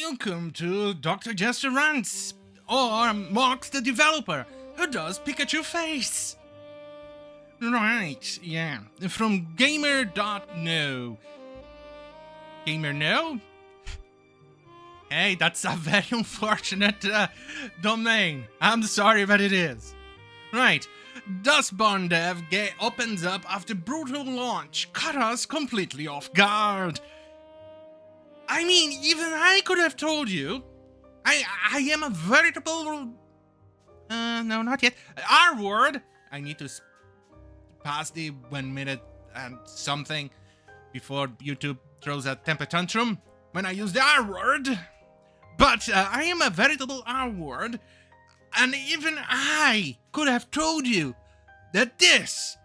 Welcome to Dr. Jester Rants, or Marks the developer, who does Pikachu face. Right, yeah, from gamer.no. Gamer no? Hey, that's a very unfortunate domain. I'm sorry, but it is. Right, Dustborn dev opens up after brutal launch, caught us completely off guard. I mean, even I could have told you. I am a veritable... no, not yet. R-word. I need to pass the 1 minute and something before YouTube throws a temper tantrum when I use the R-word. But I am a veritable R-word. And even I could have told you that this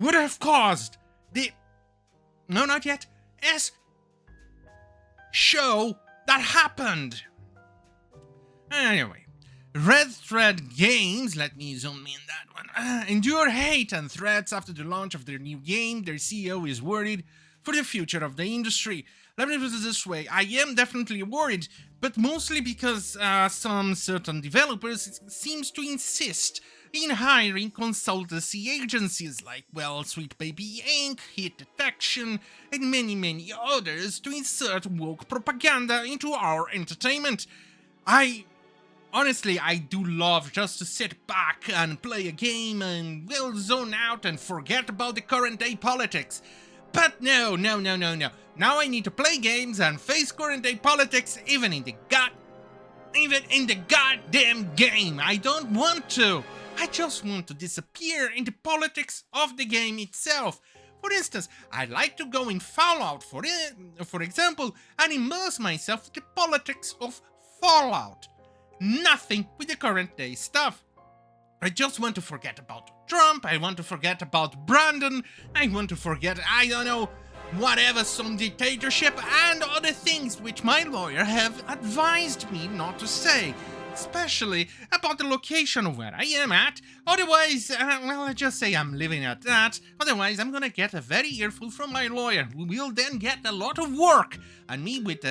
would have caused the... No, not yet. Show that happened. Anyway, Red Thread Games, let me zoom in that one, endure hate and threats after the launch of their new game. Their CEO is worried for the future of the industry. Let me put it this way, I am definitely worried, but mostly because some certain developers seems to insist in hiring consultancy agencies like, well, Sweet Baby Inc., Hit Detection, and many others to insert woke propaganda into our entertainment. Honestly, I do love just to sit back and play a game and, well, zone out and forget about the current day politics. But no. Now I need to play games and face current day politics even in the goddamn game. I don't want to. I just want to disappear in the politics of the game itself. For instance, I like to go in Fallout, for example, and immerse myself in the politics of Fallout. Nothing with the current day stuff. I just want to forget about Trump, I want to forget about Brandon, I want to forget, I don't know, whatever, some dictatorship and other things which my lawyer have advised me not to say. Especially about the location where I am at. Otherwise, well, I just say I'm living at that. Otherwise, I'm gonna get a very earful from my lawyer, who will then get a lot of work, and me with,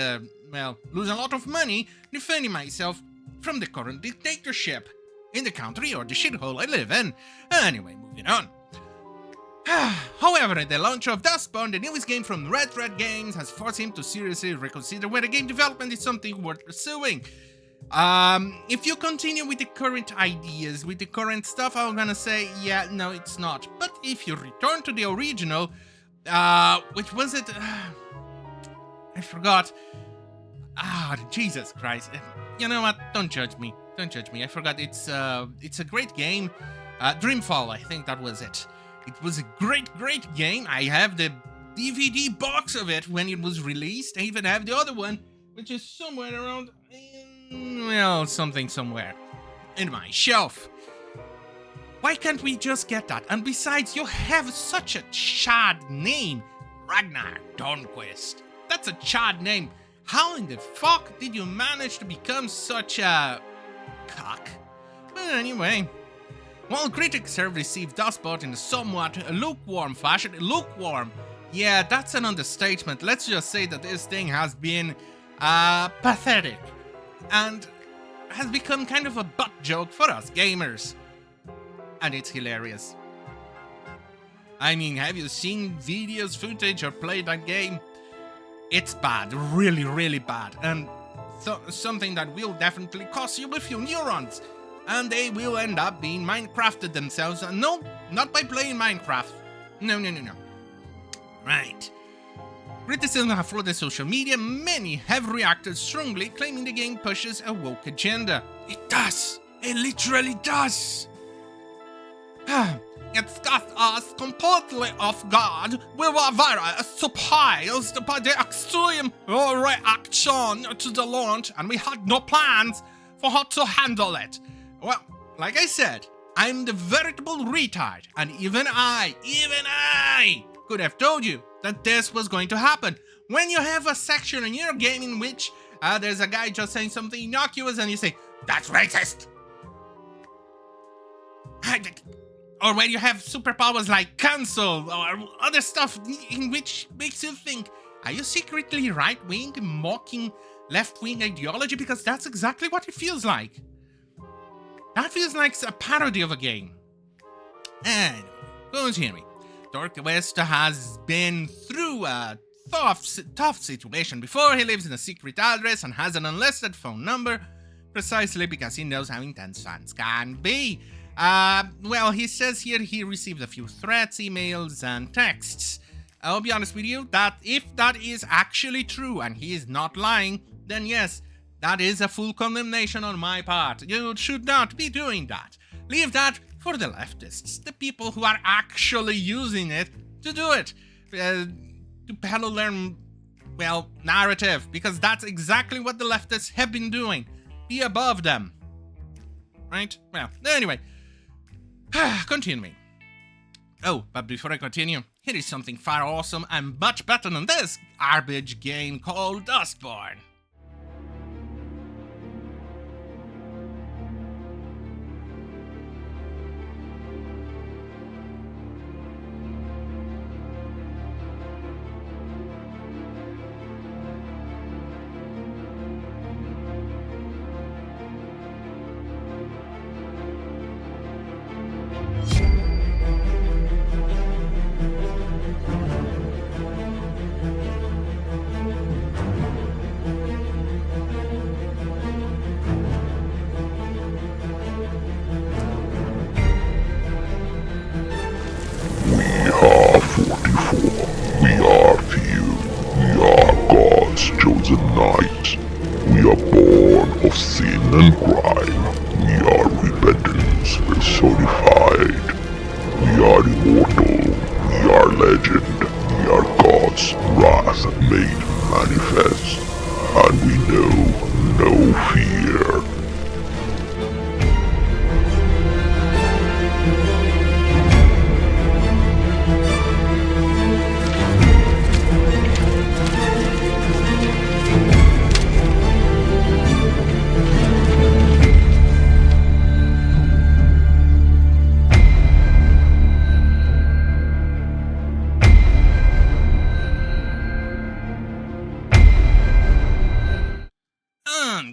well, lose a lot of money defending myself from the current dictatorship in the country or the shithole I live in. Anyway, moving on. However, the launch of Dustborn, the newest game from Red Thread Games, has forced him to seriously reconsider whether game development is something worth pursuing. If you continue with the current ideas, with the current stuff, I'm gonna say, yeah, no, it's not. But if you return to the original, which was it? I forgot. Jesus Christ. You know what? Don't judge me. Don't judge me. I forgot. It's a great game. Dreamfall, I think that was it. It was a great game. I have the DVD box of it when it was released. I even have the other one, which is somewhere around... well, something somewhere in my shelf. Why can't we just get that? And besides, you have such a Chad name, Ragnar Dornquist. That's a Chad name. How in the fuck did you manage to become such a cock? But anyway, while critics have received Dustborn in a somewhat lukewarm fashion, lukewarm, yeah, that's an understatement. Let's just say that this thing has been pathetic. And has become kind of a butt joke for us gamers. And it's hilarious. I mean, have you seen videos, footage, or played that game? It's bad, really bad. And something that will definitely cost you a few neurons. And they will end up being Minecrafted themselves. No, not by playing Minecraft. No. Right. Criticism have flooded social media. Many have reacted strongly, claiming the game pushes a woke agenda. It does. It literally does. It's got us completely off guard. We were very surprised by the extreme reaction to the launch, and we had no plans for how to handle it. Well, like I said, I'm the veritable retard, and even I could have told you that this was going to happen. When you have a section in your game in which there's a guy just saying something innocuous and you say, that's racist. Or when you have superpowers like cancel or other stuff in which makes you think, are you secretly right-wing, mocking left-wing ideology, because that's exactly what it feels like. That feels like a parody of a game. Anyway, continuing. West has been through a tough situation before. He lives in a secret address and has an unlisted phone number, precisely because he knows how intense fans can be. Well, he says here he received a few threats, emails, and texts. I'll be honest with you, that if that is actually true and he is not lying, then yes, that is a full condemnation on my part. You should not be doing that. Leave that for the leftists, the people who are actually using it to do it. To peddle their, well, narrative, because that's exactly what the leftists have been doing. Be above them. Right? Well, anyway. Continuing. Oh, but before I continue, here is something far awesome and much better than this garbage game called Dustborn. Chosen knight. We are born of sin and crime. We are repentance personified. We are immortal. We are legend. We are God's wrath made manifest. And we know no fear.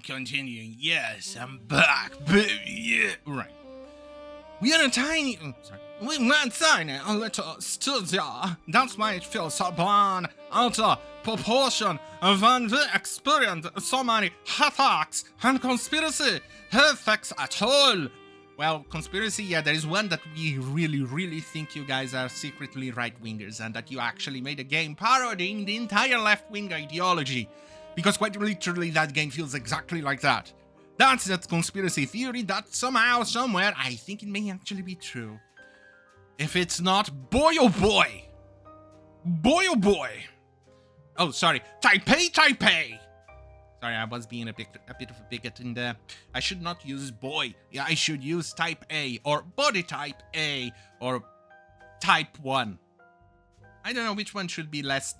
Continuing, yes, I'm back, baby, yeah, right. We are a tiny, we're a tiny little studio. That's why it feels so bland, out of proportion, and we experience so many attacks and conspiracy effects at all. Well, conspiracy, yeah, there is one that we really think you guys are secretly right-wingers and that you actually made a game parodying the entire left-wing ideology. Because quite literally that game feels exactly like that. That's that conspiracy theory that somehow, somewhere, I think it may actually be true. If it's not, boy oh boy! Boy oh boy! Oh, sorry, Taipei! Sorry, I was being a bit of a bigot in there. I should not use boy. Yeah, I should use type A, or body type A, or type 1. I don't know which one should be less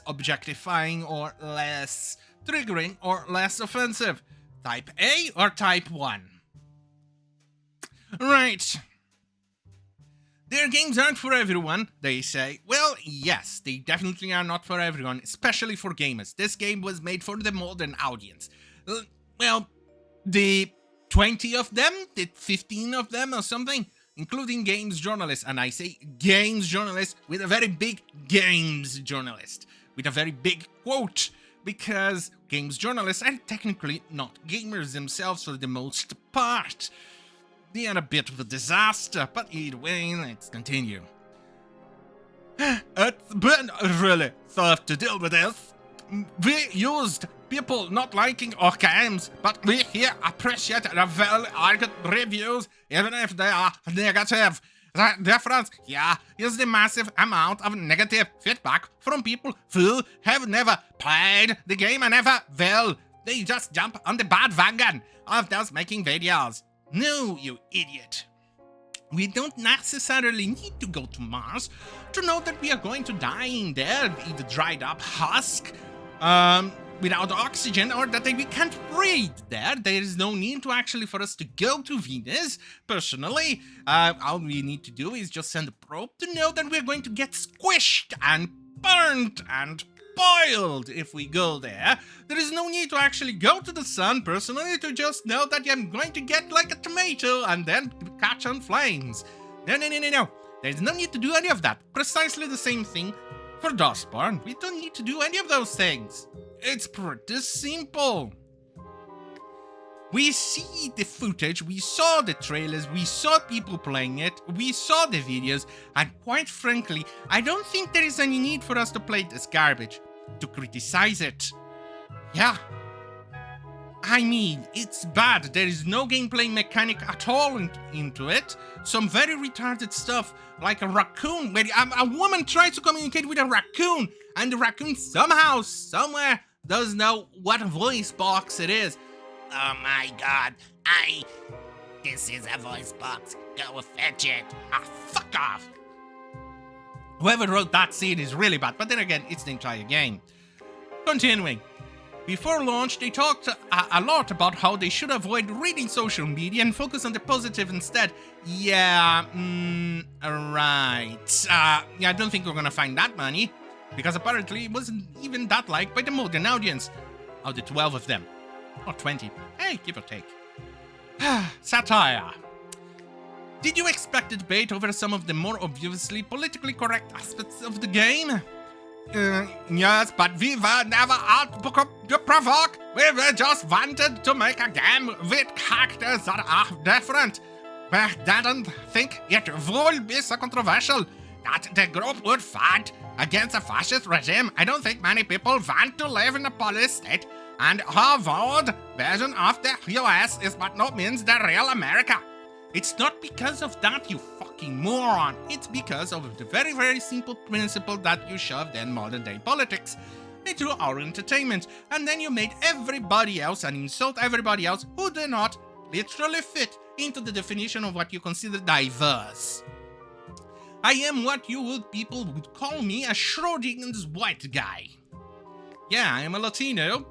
objectifying or less triggering or less offensive. Type A or type 1? Right. Their games aren't for everyone, they say. Well, yes, they definitely are not for everyone, especially for gamers. This game was made for the modern audience. Well, the 20 of them, the 15 of them or something, including games journalists, and I say games journalists with a very big games journalist, with a very big quote, because games journalists are technically not gamers themselves for the most part. They are a bit of a disaster, but either way, let's continue. It's been really tough to deal with this. We used people not liking our games, but we here appreciate the well-argued reviews, even if they are negative. The difference here is the massive amount of negative feedback from people who have never played the game and never will. They just jump on the bandwagon of those making videos. No, you idiot. We don't necessarily need to go to Mars to know that we are going to die in there, in the dried up husk, without oxygen, or that we can't breathe there. There is no need to actually for us to go to Venus. Personally, all we need to do is just send a probe to know that we're going to get squished and burnt and spoiled if we go there. There is no need to actually go to the sun personally to just know that I'm going to get like a tomato and then catch on flames. No. There's no need to do any of that. Precisely the same thing for Dustborn. We don't need to do any of those things. It's pretty simple. We see the footage, we saw the trailers, we saw people playing it, we saw the videos, and quite frankly, I don't think there is any need for us to play this garbage, to criticize it. Yeah. I mean, it's bad. There is no gameplay mechanic at all into it. Some very retarded stuff, like a raccoon, where a woman tries to communicate with a raccoon, and the raccoon somehow, somewhere, doesn't know what voice box it is. Oh my god, this is a voice box. Go fetch it. Fuck off. Whoever wrote that scene is really bad, but then again, it's the entire game. Continuing. Before launch, they talked a lot about how they should avoid reading social media and focus on the positive instead. Yeah, right. I don't think we're gonna find that many, because apparently it wasn't even that liked by the modern audience. Of the 12 of them. Or 20. Hey, give or take. Satire. Did you expect a debate over some of the more obviously politically correct aspects of the game? Yes, but we were never out to provoke. We just wanted to make a game with characters that are different. We didn't think it would be so controversial that the group would fight against a fascist regime. I don't think many people want to live in a police state, and our world version of the US is by no means the real America. It's not because of that, you fucking moron. It's because of the very, very simple principle that you shoved in modern day politics into our entertainment, and then you made everybody else and insult everybody else who do not literally fit into the definition of what you consider diverse. I am what people would call me a Schrodinger's white guy. Yeah, I am a Latino,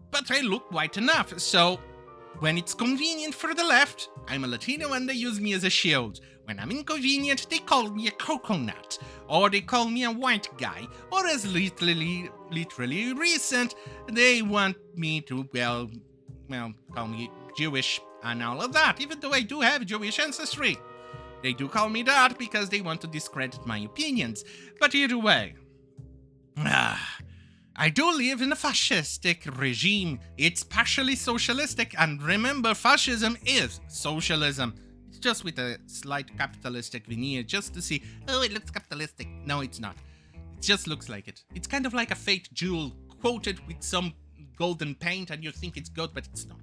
but I look white enough, so when it's convenient for the left, I'm a Latino and they use me as a shield. When I'm inconvenient, they call me a coconut, or they call me a white guy, or as literally recent, they want me to, well, call me Jewish and all of that, even though I do have Jewish ancestry. They do call me that because they want to discredit my opinions, but either way. I do live in a fascistic regime. It's partially socialistic, and remember, fascism is socialism. It's just with a slight capitalistic veneer, just to see, oh, it looks capitalistic. No, it's not. It just looks like it. It's kind of like a fake jewel coated with some golden paint, and you think it's gold, but it's not.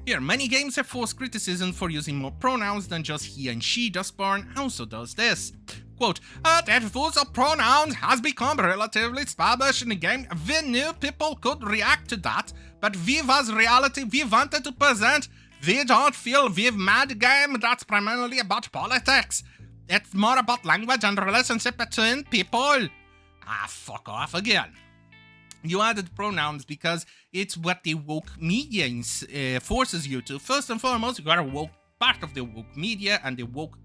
Here, many games have forced criticism for using more pronouns than just he and she. Dustborn also does this. Quote, the use of pronouns has become relatively established in the game. We knew people could react to that, but we was reality we wanted to present. We don't feel we've made a game that's primarily about politics. It's more about language and relationship between people. Fuck off again. You added pronouns because it's what the woke media forces you to. First and foremost, you are a woke part of the woke media and the woke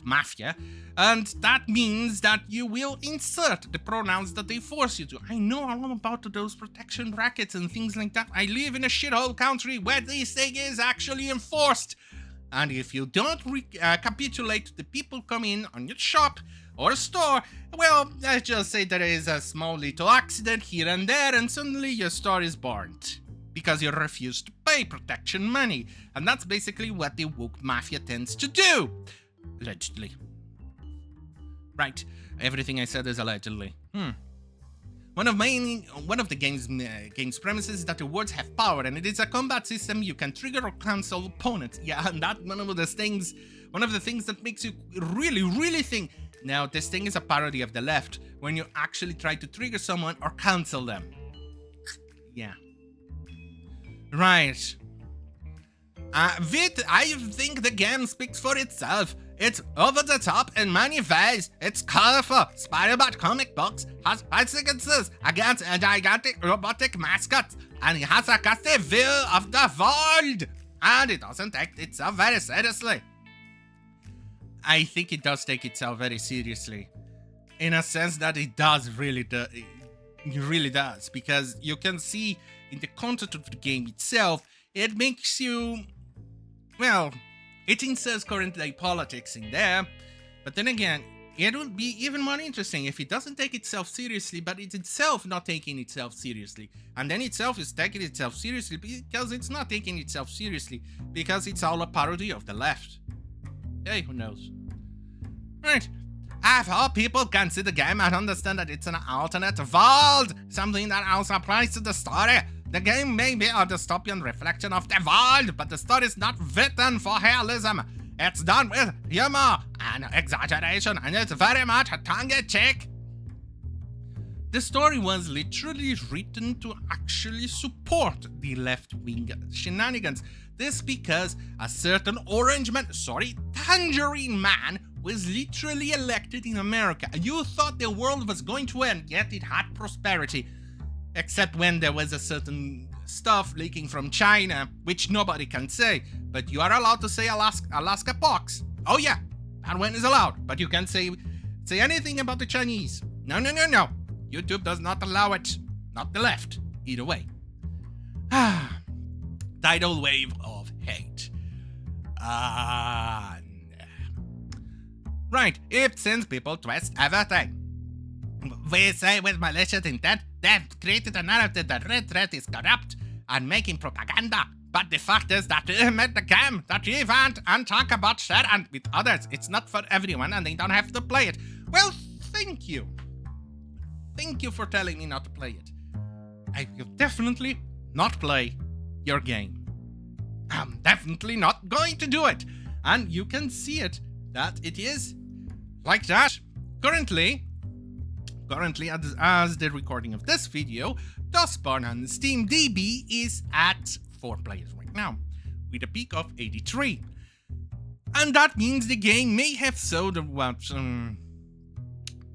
mafia, and that means that you will insert the pronouns that they force you to. I know all about those protection brackets and things like that. I live in a shithole country where this thing is actually enforced, and if you don't capitulate the people come in on your shop or a store, well, let's just say there is a small little accident here and there, and suddenly your store is burnt because you refuse to pay protection money. And that's basically what the woke mafia tends to do. Allegedly. Right, everything I said is allegedly. One of the game's premises is that the words have power, and it is a combat system you can trigger or cancel opponents. Yeah, and that one of the things that makes you really, really think, now this thing is a parody of the left, when you actually try to trigger someone or cancel them. Yeah. Right. I think the game speaks for itself. It's over the top in many ways. It's colorful. Spider-Man comic books has consequences against a gigantic robotic mascot, and it has a sarcastic view of the world, and it doesn't take itself very seriously. I think it does take itself very seriously. in a sense that it does really it really does, because you can see in the content of the game itself, it makes you, well, it inserts current day politics in there, but then again, it would be even more interesting if it doesn't take itself seriously, but it's itself not taking itself seriously. And then itself is taking itself seriously because it's not taking itself seriously, because it's all a parody of the left. Hey, who knows? Right. I hope people can see the game and understand that it's an alternate world, something that also applies to the story. The game may be a dystopian reflection of the world, but the story is not written for realism. It's done with humor and exaggeration, and it's very much tongue-in-cheek. The story was literally written to actually support the left-wing shenanigans. This because a certain tangerine man was literally elected in America. You thought the world was going to end, yet it had prosperity. Except when there was a certain stuff leaking from China, which nobody can say. But you are allowed to say Alaska pox. Oh yeah, that one is allowed. But you can't say anything about the Chinese. No. YouTube does not allow it. Not the left. Either way. Tidal wave of hate. Right, it sends people twist everything. We say with malicious intent, they've created a narrative that Red Thread is corrupt and making propaganda. But the fact is that they made the game that you want and talk about share and with others. It's not for everyone and they don't have to play it. Well, thank you. Thank you for telling me not to play it. I will definitely not play your game. I'm definitely not going to do it. And you can see it, that it is like that. Currently, as the recording of this video, Dustborn on SteamDB is at 4 players right now, with a peak of 83. And that means the game may have sold what,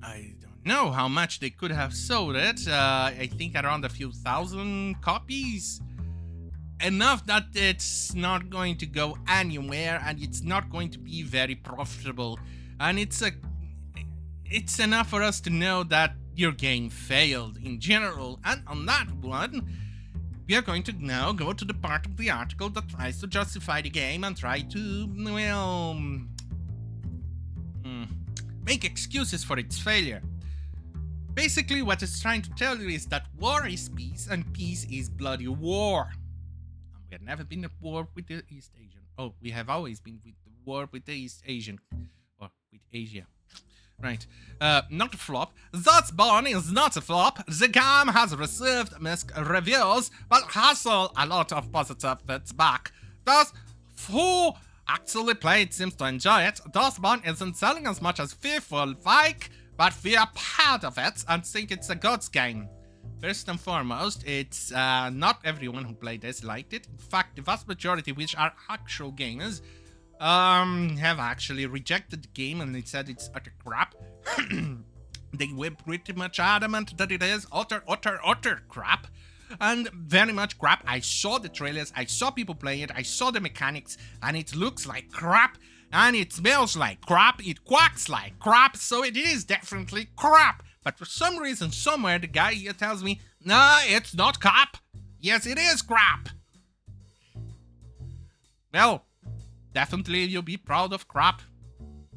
I don't know how much they could have sold it. I think around a few thousand copies. Enough that it's not going to go anywhere and it's not going to be very profitable. And it's enough for us to know that your game failed in general. And on that one, we are going to now go to the part of the article that tries to justify the game and try to, well, make excuses for its failure. Basically, what it's trying to tell you is that war is peace and peace is bloody war. And we have never been at war with the East Asian. Oh, we have always been with the war with the East Asian. Or with Asia. Right. Not a flop. Dustborn is not a flop. The game has received mixed reviews, but has sold a lot of positive feedback. Thus, who actually played seems to enjoy it. Dustborn isn't selling as much as people like, but we are part of it and think it's a good game. First and foremost, it's not everyone who played this liked it. In fact, the vast majority, which are actual gamers, have actually rejected the game and they said it's utter crap. They were pretty much adamant that it is utter crap. And very much crap. I saw the trailers, I saw people playing it, I saw the mechanics, and it looks like crap, and it smells like crap, it quacks like crap, so it is definitely crap. But for some reason, somewhere, the guy here tells me, no, it's not crap. Yes, it is crap. Well, definitely you'll be proud of crap.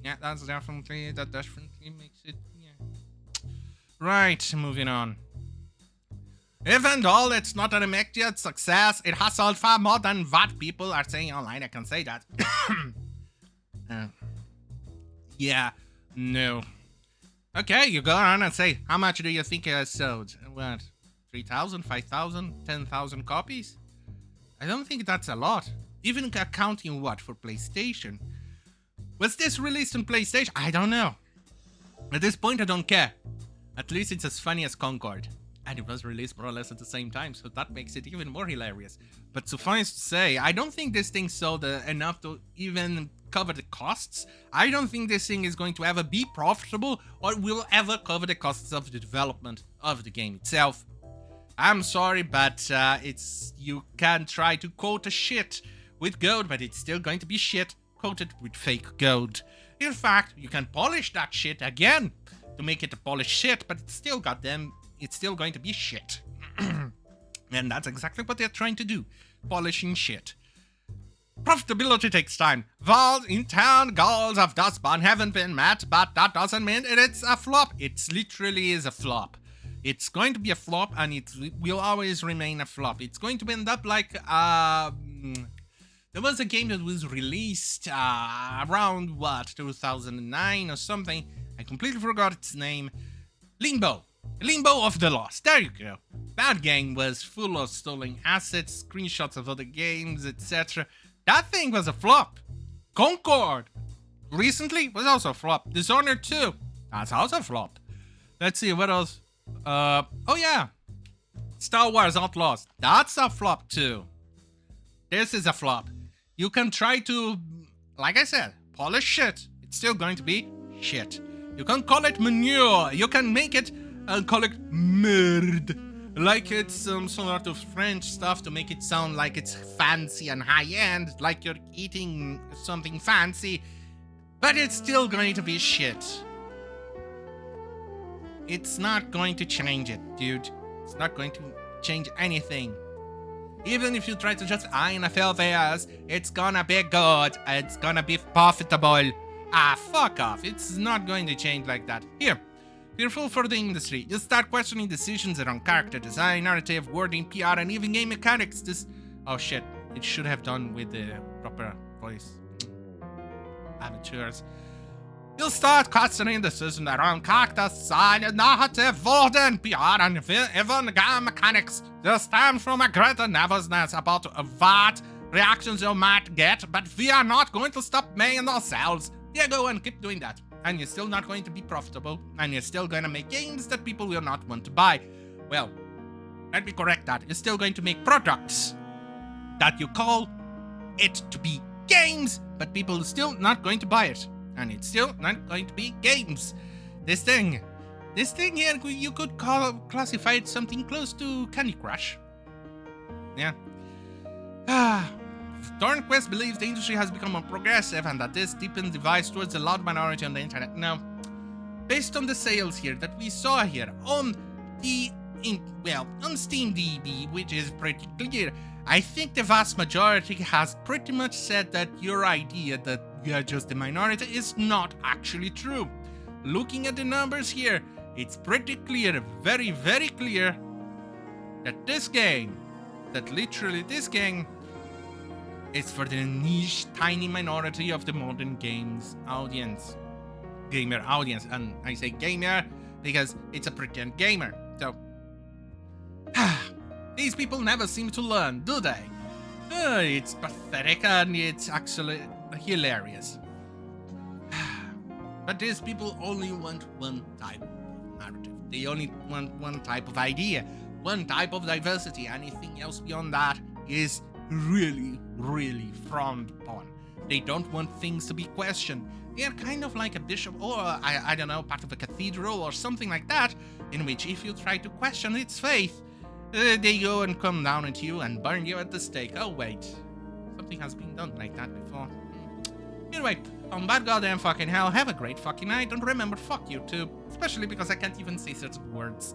Yeah, that definitely makes it, yeah. Right, moving on. Even though it's not an immediate success, it has sold far more than what people are saying online. I can say that. Yeah, no. Okay, you go on and say, how much do you think it has sold? What, 3,000, 5,000, 10,000 copies? I don't think that's a lot. Even accounting what, for PlayStation? Was this released on PlayStation? I don't know. At this point, I don't care. At least it's as funny as Concord. And it was released more or less at the same time, so that makes it even more hilarious. But suffice to say, I don't think this thing sold enough to even cover the costs. I don't think this thing is going to ever be profitable or will ever cover the costs of the development of the game itself. I'm sorry, but you can try to coat a shit with gold, but it's still going to be shit coated with fake gold. In fact, you can polish that shit again. to make it a polished shit, but it's still it's still going to be shit. And that's exactly what they're trying to do, polishing shit. Profitability takes time. Vaults in town goals of Dustborn haven't been met, but that doesn't mean it's a flop. It literally is a flop. It's going to be a flop, and it will always remain a flop. It's going to end up like there was a game that was released around, what, 2009 or something. I completely forgot its name. Limbo of the Lost. There you go. That game was full of stolen assets, screenshots of other games, etc. That thing was a flop. Concord, recently, was also a flop. Dishonored 2, that's also a flop. Let's see, what else? Oh yeah. Star Wars Outlaws, that's a flop too. This is a flop. You can try to, like I said, polish shit. It's still going to be shit. You can call it manure. You can make it and call it merde. Like it's some sort of French stuff to make it sound like it's fancy and high-end, like you're eating something fancy, but it's still going to be shit. It's not going to change it, dude. It's not going to change anything. Even if you try to just NFL players, it's gonna be good. It's gonna be profitable. Ah, fuck off. It's not going to change like that. Here. Fearful for the industry. You start questioning decisions around character design, narrative, wording, PR, and even game mechanics. Oh shit. It should have done with the proper voice. Amateurs. You'll start questioning decisions around character design, narrative, wording, PR, and even game mechanics. This stems from a greater nervousness about what reactions you might get, but we are not going to stop making ourselves. Yeah, go and keep doing that. And you're still not going to be profitable, and you're still going to make games that people will not want to buy. Well, let me correct that. You're still going to make products that you call it to be games, but people are still not going to buy it. And it's still not going to be games. This thing here, you could classify it something close to Candy Crush. Yeah. Thornquest believes the industry has become more progressive and that this deepens divides towards the loud minority on the internet. Now, based on the sales here that we saw here on on Steam DB, which is pretty clear, I think the vast majority has pretty much said that your idea that we are just a minority is not actually true. Looking at the numbers here, it's pretty clear, very, very clear, that this game, it's for the niche, tiny minority of the modern gamer audience. And I say gamer because it's a pretend gamer. So, these people never seem to learn, do they? It's pathetic and it's actually hilarious. But these people only want one type of narrative. They only want one type of idea, one type of diversity. Anything else beyond that is really, really frowned upon. They don't want things to be questioned. They are kind of like a bishop or, I don't know, part of a cathedral or something like that, in which if you try to question its faith, they go and come down at you and burn you at the stake. Oh wait, something has been done like that before. Anyway, on that goddamn fucking hell, have a great fucking night, and remember, fuck you too. Especially because I can't even say certain words.